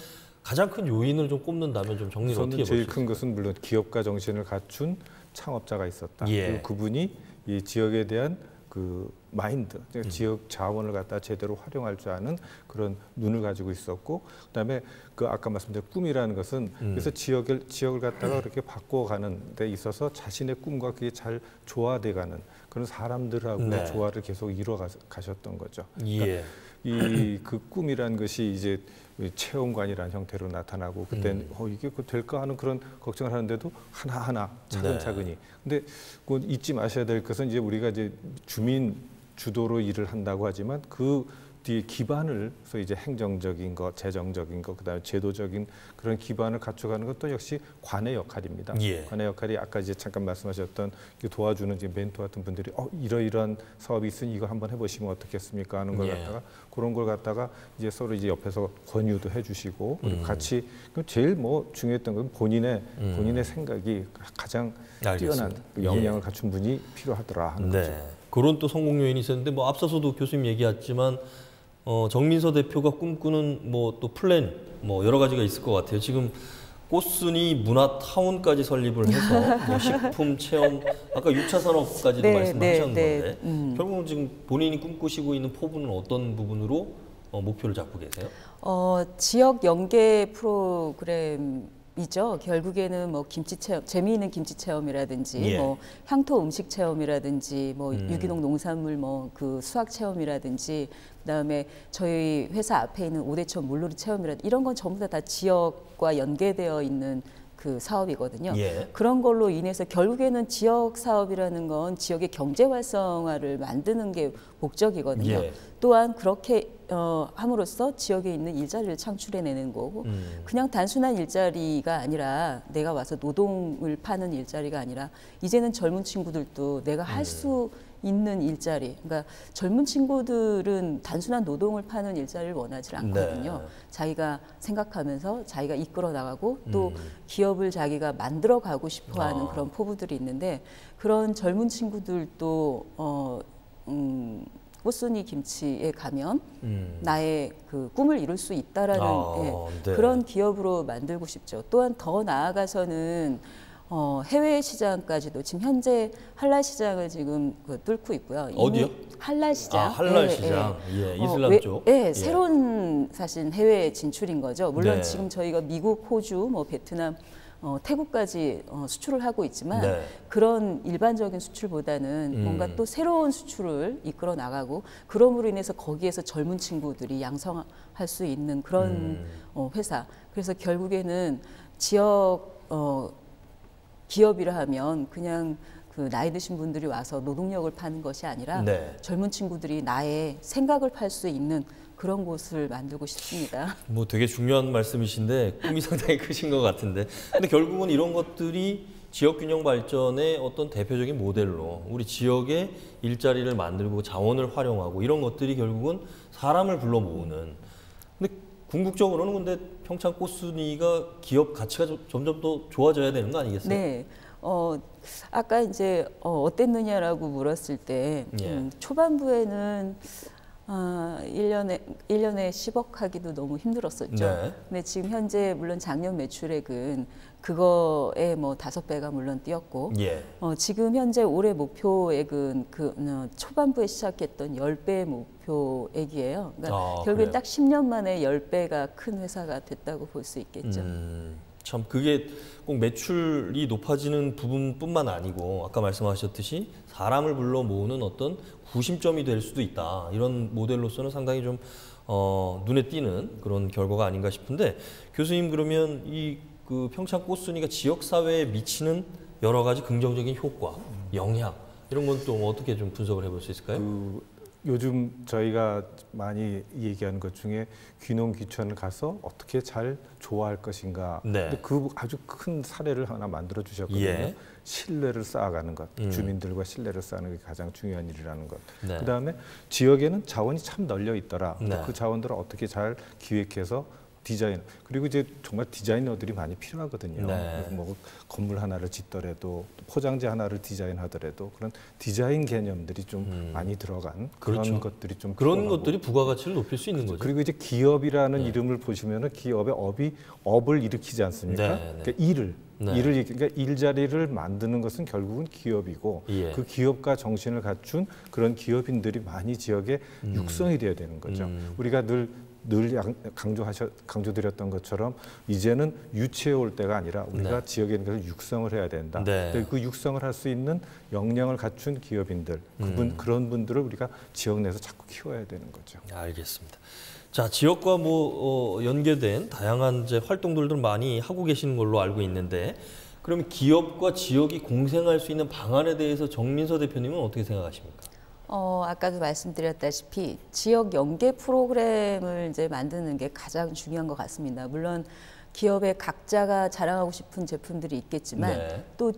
가장 큰 요인을 좀 꼽는다면 좀 정리를 어떻게 보시죠? 제일 큰 것은 물론 기업가 정신을 갖춘 창업자가 있었다. 그리고 그분이 이 지역에 대한 그 마인드, 지역 자원을 갖다 제대로 활용할 줄 아는 그런 눈을 가지고 있었고, 그다음에 그 아까 말씀드린 꿈이라는 것은 그래서 지역을 갖다가 그렇게 바꿔가는 데 있어서 자신의 꿈과 그게 잘 조화돼가는 그런 사람들하고 조화를 계속 이루어 가셨던 거죠. 그러니까 그 꿈이라는 것이 이제 체험관이라는 형태로 나타나고, 그때는 이게 될까 하는 그런 걱정을 하는데도 하나하나 차근차근히. 근데 그 잊지 마셔야 될 것은 이제 우리가 이제 주민 주도로 일을 한다고 하지만 그 뒤에 기반을, 그래서 이제 행정적인 것, 재정적인 것, 그다음에 제도적인 그런 기반을 갖춰가는 것도 역시 관의 역할입니다. 관의 역할이 아까 이제 잠깐 말씀하셨던 도와주는 이제 멘토 같은 분들이 이러이러한 사업이 있으니 이거 한번 해보시면 어떻겠습니까 하는 걸 갖다가 그런 걸 갖다가 이제 서로 이제 옆에서 권유도 해주시고, 그리고 같이 제일 뭐 중요했던 건 본인의 생각이 가장 뛰어난 역량을 갖춘 분이 필요하더라 하는 거죠. 그런 또 성공 요인이 있었는데, 뭐 앞서서도 교수님 얘기했지만 정민서 대표가 꿈꾸는 뭐 또 플랜 뭐 여러 가지가 있을 것 같아요. 지금 꽃순이 문화타운까지 설립을 해서 뭐 식품 체험, 아까 6차 산업까지도 말씀하셨는데 결국은 지금 본인이 꿈꾸시고 있는 포부는 어떤 부분으로 목표를 잡고 계세요? 지역 연계 프로그램이죠. 결국에는 뭐 김치 체험, 재미있는 김치 체험이라든지 뭐 향토 음식 체험이라든지 뭐 유기농 농산물 뭐 그 수학 체험이라든지, 그다음에 저희 회사 앞에 있는 오대천 물놀이 체험이라든지 이런 건 전부 다 지역과 연계되어 있는 그 사업이거든요. 그런 걸로 인해서 결국에는 지역 사업이라는 건 지역의 경제 활성화를 만드는 게 목적이거든요. 또한 그렇게 함으로써 지역에 있는 일자리를 창출해내는 거고, 그냥 단순한 일자리가 아니라 내가 와서 노동을 파는 일자리가 아니라 이제는 젊은 친구들도 내가 할 수 있는 일자리. 그러니까 젊은 친구들은 단순한 노동을 파는 일자리를 원하지 않거든요. 네. 자기가 생각하면서 자기가 이끌어 나가고 또 기업을 자기가 만들어 가고 싶어 하는 그런 포부들이 있는데 그런 젊은 친구들도 꽃순이 김치에 가면 나의 그 꿈을 이룰 수 있다라는 네. 그런 기업으로 만들고 싶죠. 또한 더 나아가서는 해외 시장까지도 지금 현재 한라 시장을 지금 뚫고 있고요. 어디요? 한라 시장. 한라 시장. 예, 이슬람 쪽. 예, 새로운 사실 해외 진출인 거죠. 물론 네. 지금 저희가 미국, 호주, 뭐 베트남, 태국까지 수출을 하고 있지만 네. 그런 일반적인 수출보다는 뭔가 또 새로운 수출을 이끌어 나가고 그럼으로 인해서 거기에서 젊은 친구들이 양성할 수 있는 그런 회사. 그래서 결국에는 지역 기업이라 하면 그냥 그 나이 드신 분들이 와서 노동력을 파는 것이 아니라 네. 젊은 친구들이 나의 생각을 팔 수 있는 그런 곳을 만들고 싶습니다. 뭐 되게 중요한 말씀이신데 꿈이 상당히 크신 것 같은데 근데 결국은 이런 것들이 지역 균형 발전의 어떤 대표적인 모델로 우리 지역의 일자리를 만들고 자원을 활용하고 이런 것들이 결국은 사람을 불러 모으는 근데 궁극적으로는 근데 평창 꽃순이가 기업 가치가 점점 더 좋아져야 되는 거 아니겠어요? 네. 아까 이제 어땠느냐라고 물었을 때 초반부에는 1년에 10억 하기도 너무 힘들었었죠. 네. 근데 지금 현재 물론 작년 매출액은 그거에 뭐 5배가 물론 뛰었고 지금 현재 올해 목표액은 그 초반부에 시작했던 10배 목표액이에요. 그러니까 결국엔 딱 10년 만에 10배가 큰 회사가 됐다고 볼 수 있겠죠. 참 그게 꼭 매출이 높아지는 부분뿐만 아니고 아까 말씀하셨듯이 사람을 불러 모으는 어떤 구심점이 될 수도 있다. 이런 모델로서는 상당히 좀 눈에 띄는 그런 결과가 아닌가 싶은데 교수님 그러면 이 그 평창 꽃순이가 지역 사회에 미치는 여러 가지 긍정적인 효과, 영향 이런 건 또 어떻게 좀 분석을 해볼 수 있을까요? 요즘 저희가 많이 얘기하는 것 중에 귀농 귀촌을 가서 어떻게 잘 좋아할 것인가. 네. 근데 그 아주 큰 사례를 하나 만들어 주셨거든요. 신뢰를 쌓아가는 것, 주민들과 신뢰를 쌓는 게 가장 중요한 일이라는 것. 네. 그다음에 지역에는 자원이 참 널려 있더라. 네. 그 자원들을 어떻게 잘 기획해서 디자인 그리고 이제 정말 디자이너들이 많이 필요하거든요. 네. 뭐 건물 하나를 짓더라도 포장재 하나를 디자인하더라도 그런 디자인 개념들이 좀 많이 들어간 그런 것들이 좀 그런 필요하고. 것들이 부가가치를 높일 수 있는 거죠. 그리고 이제 기업이라는 이름을 보시면은 기업의 업을 일으키지 않습니까? 그러니까 일을 그러니까 일자리를 만드는 것은 결국은 기업이고 그 기업가 정신을 갖춘 그런 기업인들이 많이 지역에 육성이 돼야 되는 거죠. 우리가 늘 강조드렸던 것처럼 이제는 유치해 올 때가 아니라 우리가 지역에 있는 것을 육성을 해야 된다. 그 육성을 할 수 있는 역량을 갖춘 기업인들, 그런 분들을 우리가 지역 내에서 자꾸 키워야 되는 거죠. 알겠습니다. 자, 지역과 연계된 다양한 이제 활동들도 많이 하고 계시는 걸로 알고 있는데 그럼 기업과 지역이 공생할 수 있는 방안에 대해서 정민서 대표님은 어떻게 생각하십니까? 아까도 말씀드렸다시피 지역 연계 프로그램을 이제 만드는 게 가장 중요한 것 같습니다. 물론 기업의 각자가 자랑하고 싶은 제품들이 있겠지만 또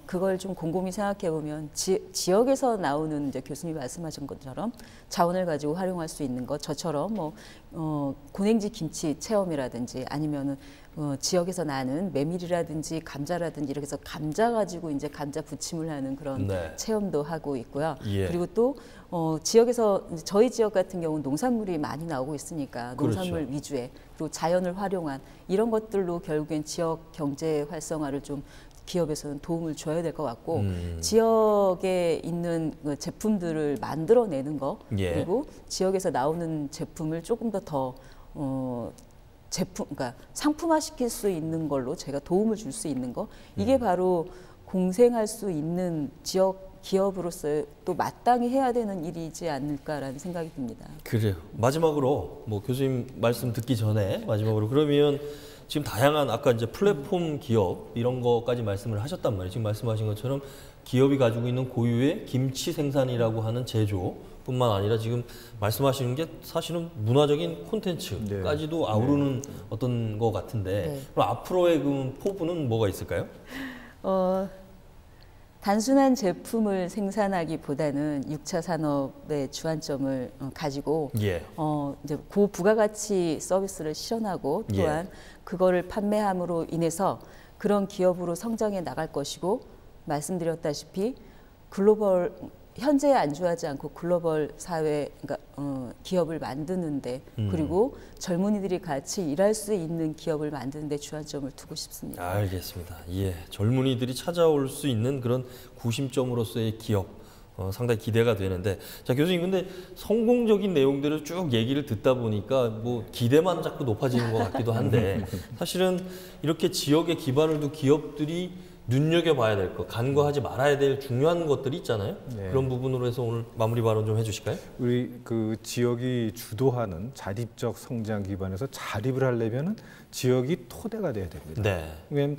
그걸 좀 곰곰이 생각해 보면 지역에서 나오는 이제 교수님이 말씀하신 것처럼 자원을 가지고 활용할 수 있는 것 저처럼 고냉지 김치 체험이라든지 아니면은 지역에서 나는 메밀이라든지 감자라든지 이렇게 해서 감자 가지고 이제 감자 부침을 하는 그런 체험도 하고 있고요. 그리고 또 지역에서 저희 지역 같은 경우는 농산물이 많이 나오고 있으니까 농산물 위주의 그리고 자연을 활용한 이런 것들로 결국엔 지역 경제 활성화를 좀 기업에서는 도움을 줘야 될 것 같고 지역에 있는 제품들을 만들어내는 거 그리고 지역에서 나오는 제품을 조금 더 그러니까 상품화 시킬 수 있는 걸로 제가 도움을 줄 수 있는 거 이게 바로 공생할 수 있는 지역 기업으로서 또 마땅히 해야 되는 일이지 않을까라는 생각이 듭니다. 그래요. 마지막으로 교수님 말씀 듣기 전에 마지막으로 그러면 지금 다양한 아까 이제 플랫폼 기업 이런 거까지 말씀을 하셨단 말이에요. 지금 말씀하신 것처럼 기업이 가지고 있는 고유의 김치 생산이라고 하는 제조뿐만 아니라 지금 말씀하시는 게 사실은 문화적인 콘텐츠까지도 아우르는 어떤 거 같은데 그럼 앞으로의 그 포부는 뭐가 있을까요? 단순한 제품을 생산하기보다는 6차 산업의 주안점을 가지고 예. 이제 고부가가치 서비스를 실현하고 또한 그거를 판매함으로 인해서 그런 기업으로 성장해 나갈 것이고 말씀드렸다시피 글로벌 현재에 안주하지 않고 글로벌 사회 그러니까 기업을 만드는데 그리고 젊은이들이 같이 일할 수 있는 기업을 만드는데 주안점을 두고 싶습니다. 알겠습니다. 예, 젊은이들이 찾아올 수 있는 그런 구심점으로서의 기업 상당히 기대가 되는데 자 교수님 근데 성공적인 내용들을 쭉 얘기를 듣다 보니까 뭐 기대만 자꾸 높아지는 것 같기도 한데 사실은 이렇게 지역에 기반을 둔 기업들이 눈여겨봐야 될 것, 간과하지 말아야 될 중요한 것들이 있잖아요. 네. 그런 부분으로 해서 오늘 마무리 발언 좀 해주실까요? 우리 그 지역이 주도하는 자립적 성장 기반에서 자립을 하려면은 지역이 토대가 돼야 됩니다. 네. 왜냐하면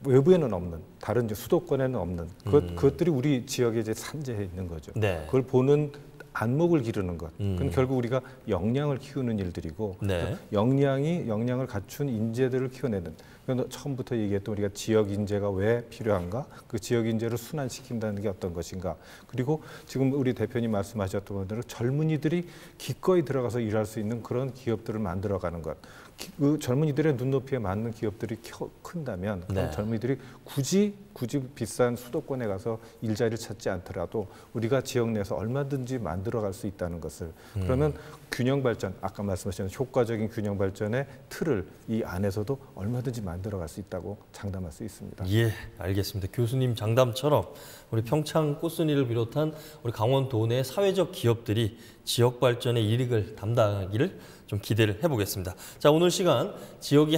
외부에는 없는, 다른 수도권에는 없는 그것들이 우리 지역에 이제 산재해 있는 거죠. 네. 그걸 보는 안목을 기르는 것. 그건 결국 우리가 역량을 키우는 일들이고 네. 역량을 갖춘 인재들을 키워내는. 처음부터 얘기했던 우리가 지역 인재가 왜 필요한가? 그 지역 인재를 순환시킨다는 게 어떤 것인가? 그리고 지금 우리 대표님 말씀하셨던 대로 젊은이들이 기꺼이 들어가서 일할 수 있는 그런 기업들을 만들어가는 것. 그 젊은이들의 눈높이에 맞는 기업들이 큰다면 네. 젊은이들이 굳이 비싼 수도권에 가서 일자리를 찾지 않더라도 우리가 지역 내에서 얼마든지 만들어갈 수 있다는 것을 그러면 균형 발전, 아까 말씀하신 효과적인 균형 발전의 틀을 이 안에서도 얼마든지 만들어갈 수 있다고 장담할 수 있습니다. 예, 알겠습니다. 교수님 장담처럼 우리 평창 꽃순이를 비롯한 우리 강원도 내 사회적 기업들이 지역 발전의 이익을 담당하기를 좀 기대를 해보겠습니다. 자, 오늘 시간 지역이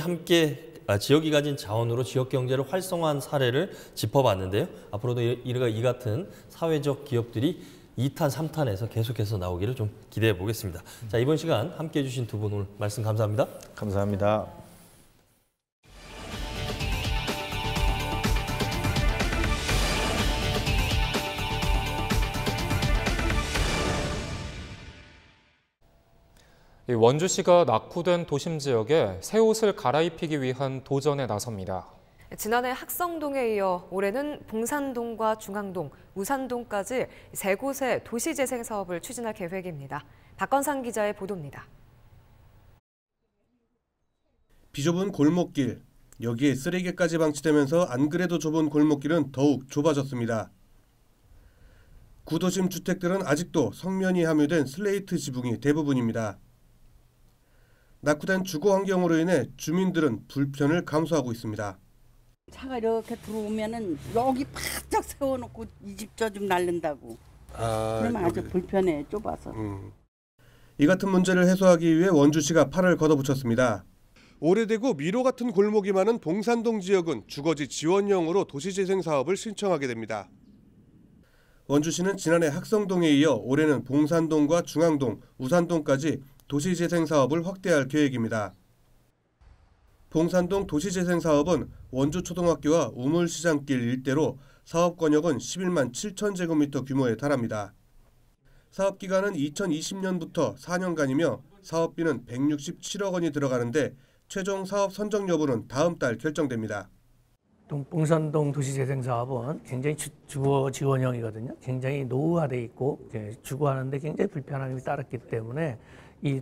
가진 자원으로 지역 경제를 활성화한 사례를 짚어봤는데요. 앞으로도 이 같은 사회적 기업들이 2탄, 3탄에서 계속해서 나오기를 좀 기대해 보겠습니다. 자, 이번 시간 함께해 주신 두 분 오늘 말씀 감사합니다. 감사합니다. 원주시가 낙후된 도심 지역에 새 옷을 갈아입히기 위한 도전에 나섭니다. 지난해 학성동에 이어 올해는 봉산동과 중앙동, 우산동까지 세 곳의 도시재생 사업을 추진할 계획입니다. 박건상 기자의 보도입니다. 비좁은 골목길, 여기에 쓰레기까지 방치되면서 안 그래도 좁은 골목길은 더욱 좁아졌습니다. 구도심 주택들은 아직도 성면이 함유된 슬레이트 지붕이 대부분입니다. 낙후된 주거 환경으로 인해 주민들은 불편을 감수하고 있습니다. 차가 이렇게 들어오면은 여기 바짝 세워놓고 이 집 저 집 날른다고. 그러면 아주 불편해, 좁아서. 이 같은 문제를 해소하기 위해 원주시가 팔을 걷어붙였습니다. 오래되고 미로 같은 골목이 많은 봉산동 지역은 주거지 지원형으로 도시재생 사업을 신청하게 됩니다. 원주시는 지난해 학성동에 이어 올해는 봉산동과 중앙동, 우산동까지 도시재생 사업을 확대할 계획입니다. 봉산동 도시재생 사업은 원주초등학교와 우물시장길 일대로 사업 권역은 11만 7천 제곱미터 규모에 달합니다. 사업 기간은 2020년부터 4년간이며 사업비는 167억 원이 들어가는데 최종 사업 선정 여부는 다음 달 결정됩니다. 봉산동 도시재생 사업은 굉장히 주거 지원형이거든요. 굉장히 노후화돼 있고 주거하는데 굉장히 불편함이 따랐기 때문에 이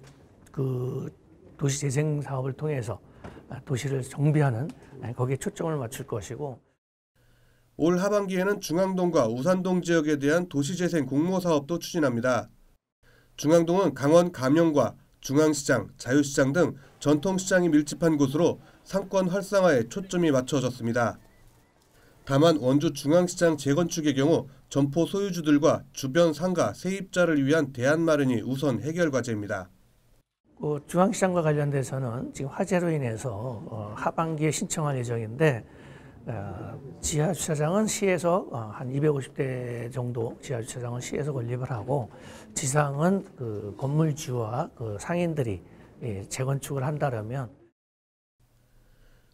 도시재생 사업을 통해서 도시를 정비하는 거기에 초점을 맞출 것이고 올 하반기에는 중앙동과 우산동 지역에 대한 도시재생 공모 사업도 추진합니다. 중앙동은 강원 감영과 중앙시장, 자유시장 등 전통시장이 밀집한 곳으로 상권 활성화에 초점이 맞춰졌습니다. 다만 원주 중앙시장 재건축의 경우 점포 소유주들과 주변 상가, 세입자를 위한 대안 마련이 우선 해결 과제입니다. 중앙시장과 관련돼서는 지금 화재로 인해서 하반기에 신청할 예정인데 지하 주차장은 시에서 한 250대 정도 지하 주차장은 시에서 건립을 하고 지상은 그 건물주와 그 상인들이 재건축을 한다면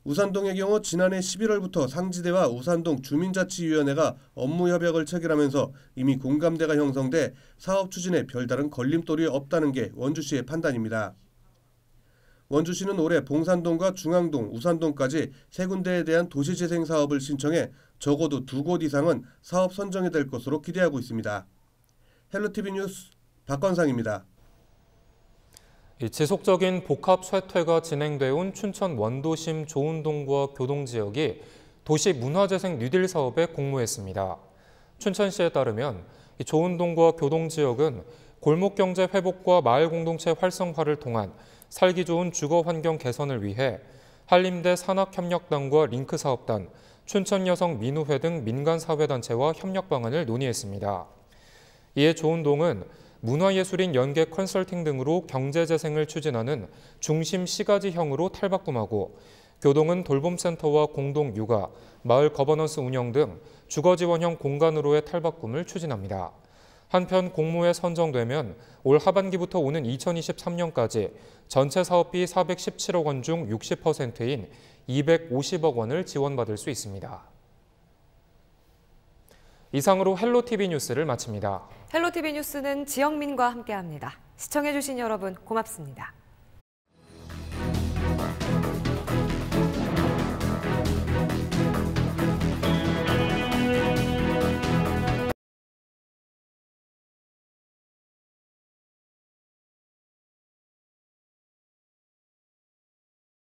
우산동의 경우 지난해 11월부터 상지대와 우산동 주민자치위원회가 업무 협약을 체결하면서 이미 공감대가 형성돼 사업 추진에 별다른 걸림돌이 없다는 게 원주시의 판단입니다. 원주시는 올해 봉산동과 중앙동, 우산동까지 3군데에 대한 도시재생 사업을 신청해 적어도 2곳 이상은 사업 선정이 될 것으로 기대하고 있습니다. 헬로티비 뉴스 박건상입니다. 지속적인 복합 쇠퇴가 진행돼 온 춘천 원도심 조운동과 교동지역이 도시 문화재생 뉴딜 사업에 공모했습니다. 춘천시에 따르면 조운동과 교동지역은 골목경제 회복과 마을 공동체 활성화를 통한 살기 좋은 주거 환경 개선을 위해 한림대 산학협력단과 링크사업단, 춘천여성민우회 등 민간사회단체와 협력 방안을 논의했습니다. 이에 조운동은 문화예술인 연계 컨설팅 등으로 경제재생을 추진하는 중심 시가지형으로 탈바꿈하고 교동은 돌봄센터와 공동육아, 마을 거버넌스 운영 등 주거지원형 공간으로의 탈바꿈을 추진합니다. 한편 공모에 선정되면 올 하반기부터 오는 2023년까지 전체 사업비 417억 원 중 60%인 250억 원을 지원받을 수 있습니다. 이상으로 헬로티비 뉴스를 마칩니다. 헬로티비 뉴스는 지영민과 함께합니다. 시청해주신 여러분 고맙습니다.